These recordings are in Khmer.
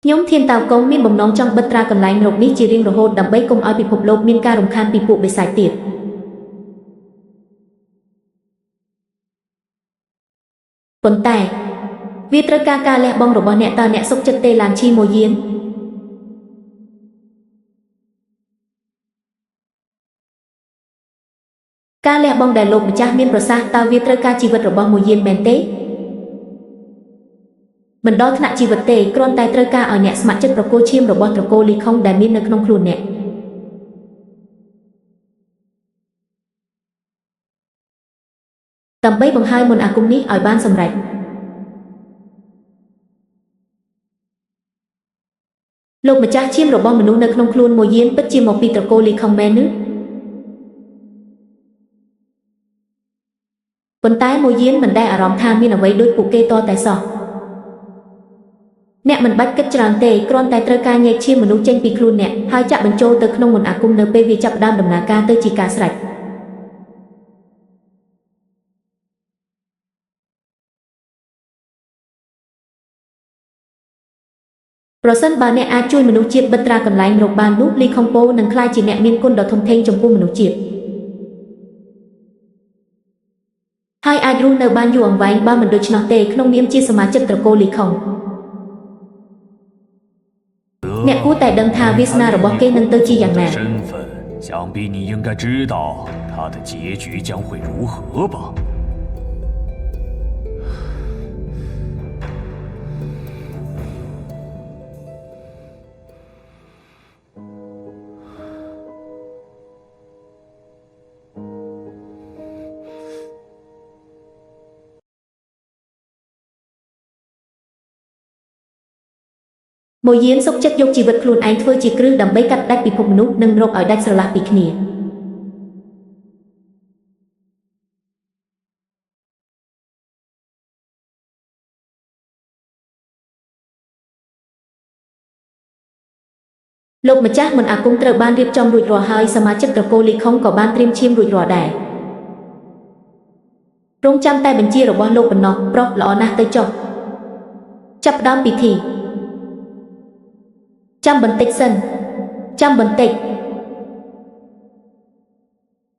ខ្ញុំធានតាវកុងមានបំណងចង់បិទត្រាកន្លែងរោគនេះជារៀងរហូតដើម្បីកុំឲ្យពិភពលោកមានការរំខានពីពួកបិសាចទៀតប៉ុន្តែវាត្រូវការការលះបង់របស់អ្នកតើអ្នកសុខចិត្តទេឡានឈីម៉ូយៀនការលះបង់ដែលលោកម្ចាស់មានប្រសាសន៍តើវាត្រូវការជីវិតរបស់ម៉ូយៀនមែនទេមិនដល់ថ្នាក់ជីវិតទេគ្រាន់តែត្រូវការឲ្យអ្នកស្ម័គ្រចិត្តប្រគល់ឈាមរបស់ត្រកូលលីខុងដែលមាននៅក្នុងខ្លួនអ្នកដើម្បីបង្ហើយមន្តអាគមនេះឲ្យបានសម្រេចលោកម្ចាស់ឈាមរបស់មនុស្សនៅក្នុងខ្លួនម៉ូយៀនពិតជាមកពីត្រកូលលីខុងមែនឬប៉ុន្តែម៉ូយៀនមិនដែលអារម្មណ៍ថាមានអ្វីដូចពួកគេតតែសោះអ្នកមិនបាច់គិតច្រើនទេគ្រាន់តែត្រូវការញែកឈាមមនុស្សចេញពីខ្លួនអ្នកហើយចាក់បញ្ចូលទៅក្នុងមន្តអាគមនៅពេលវាចាប់ផ្ដើមដំណើរការទៅជាការស្រេចប្រសិនបើអ្នកអាចជួយមនុស្សជាតិបិទត្រាកន្លែងរោគបាននោះលីខុងប៉ូនឹងក្លាយជាអ្នកមានគុណដ៏ធំធេងចំពោះមនុស្សជាតិហើយអាចរស់នៅបានយូរអង្វែងបើមិនដូច្នោះទេក្នុងនាមជាសមាជិកត្រកូលលីខុងអ្នកគួរតែដឹងថាវាសនារបស់គេនឹងទៅជាយ៉ាងណា想必你应该知道他的结局将会如何吧ម៉ូយៀនសុខចិត្តយកជីវិតខ្លួនឯងធ្វើជាគ្រឹះដើម្បីកាត់ដាច់ពិភពមនុស្សនិងរកឲ្យដាច់ស្រឡះពីគ្នាលោកម្ចាស់មន្តអាគមត្រូវបានរៀបចំរួចរាល់ហើយសមាជិកត្រកូលលីខុងក៏បានត្រៀមឈាមរួចរាល់ដែររងចាំតែបញ្ជារបស់លោកប៉ុណ្ណោះប្រុសល្អណាស់ទៅចុះចាប់ផ្ដើមពិធីចាំបន្តិចសិនចាំបន្តិច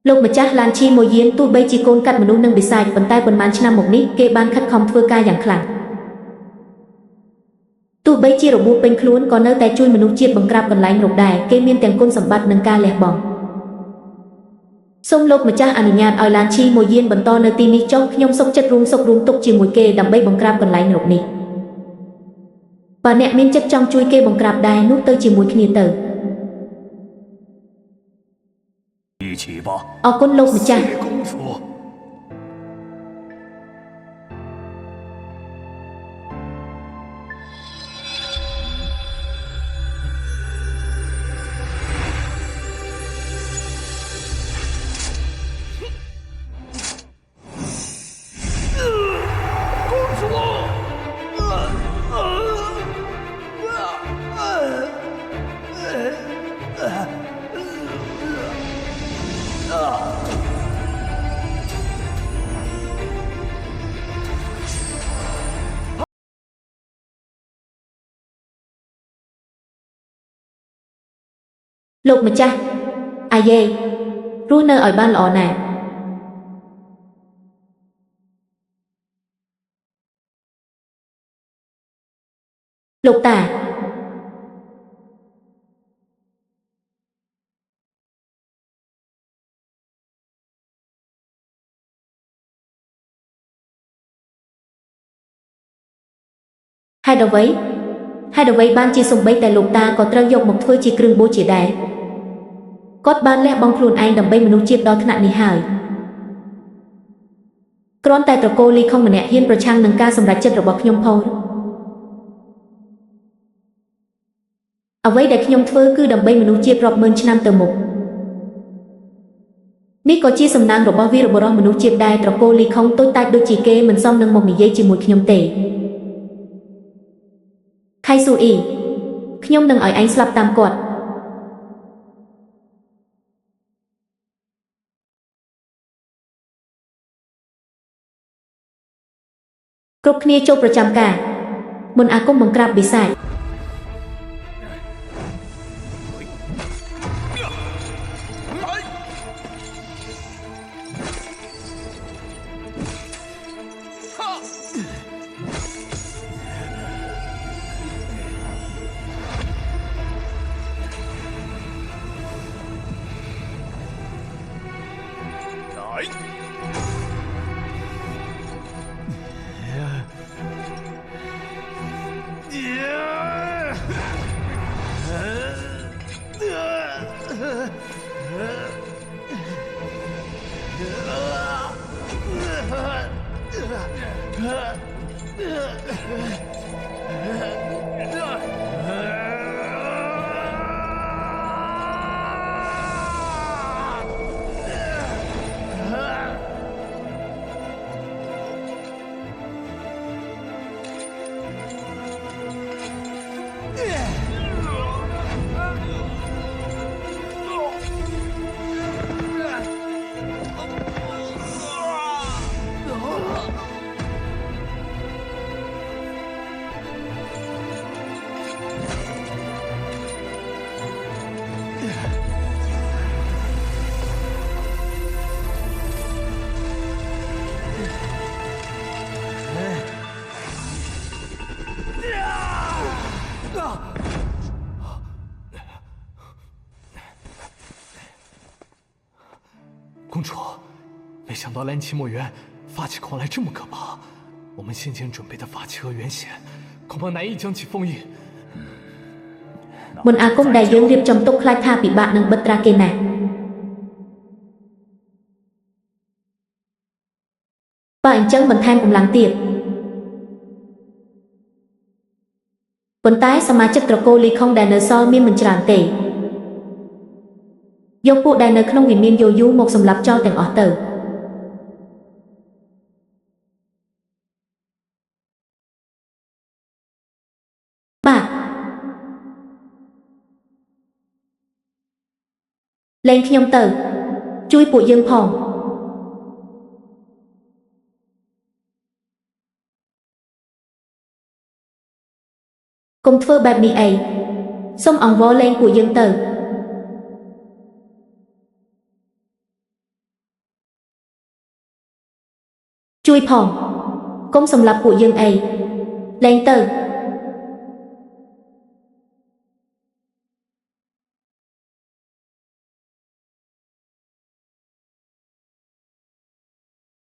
លោកម្ចាស់ឡានឈីម៉ូយៀនទោះបីជាកូនកាត់មនុស្សនិងបិសាចប៉ុន្តែប៉ុន្មានឆ្នាំមកនេះគេបានខិតខំធ្វើការយ៉ាងខ្លាំងទោះបីជារបួសពេញខ្លួនក៏នៅតែជួយមនុស្សជាតិបង្ក្រាបកន្លែងរោគដែរគេមានទាំងគុណសម្បត្តិនិងការលះបង់សូមលោកម្ចាស់អនុញ្ញាតឲ្យឡានឈីម៉ូយៀនបន្តនៅទីនេះចុះខ្ញុំសុខចិត្តរួមសុខរួមទុក្ខជាមួយគេដើម្បីបង្ក្រាបកន្លែងរោគនេះបើអ្នកមានចិត្តចង់ជួយគេបង្ក្រាបដែរនោះទៅជាមួយគ្នាទៅអរគុណលោកម្ចាស់លោកម្ចាស់អាយេរស់នៅឲ្យបានល្អណាស់លោកតាហេតុអ្វីបានជាសំបីតែលោកតាក៏ត្រូវយកមកធ្វើជាគ្រឿងបូជាដែរគាត់បានលះបង់ខ្លួនឯងដើម្បីមនុស្សជាតិដល់ថ្នាក់នេះហើយគ្រាន់តែត្រកូលលីខុងម្នាក់ហ៊ានប្រឆាំងនឹងការសម្រេចចិត្តរបស់ខ្ញុំផងអ្វីដែលខ្ញុំធ្វើគឺដើម្បីមនុស្សជាតិរាប់ម៉ឺនឆ្នាំទៅមុខនេះក៏ជាសំណាងរបស់វីរបុរសមនុស្សជាតិដែរត្រកូលលីខុងតូចតាចដូចជាគេមិនសមនឹងមកនិយាយជាមួយខ្ញុំទេខៃស៊ូអ៊ីខ្ញុំនឹងឲ្យឯងស្លាប់តាមគាត់គ្រប់គ្នាចូលប្រចាំការមន្តអាគមបង្ក្រាបបិសាច公主，没想到蓝奇墨园法器狂来这么可怕，我们先前准备的法器和元显，恐怕难以将其封印。មន្តអាគមដែលយើងរៀបចំទុកខ្លាចថាពិបាកនឹងបិទត្រាគេណាស់បើអញ្ចឹងបន្ថែមកម្លាំងទៀតប៉ុន្តែសមាជិកត្រកូលលីខុងដែលនៅសល់មានមិនច្រើនទេយកពួកដែលនៅក្នុងវិមានយោយូមកសម្លាប់ចោលទាំងអស់ទៅបាទលែងខ្ញុំទៅជួយពួកយើងផងកុំធ្វើបែបនេះអីសូមអង្វរលែងពួកយើងទៅជួយផងកុំសម្លាប់ពួកយើងអីលែងទៅ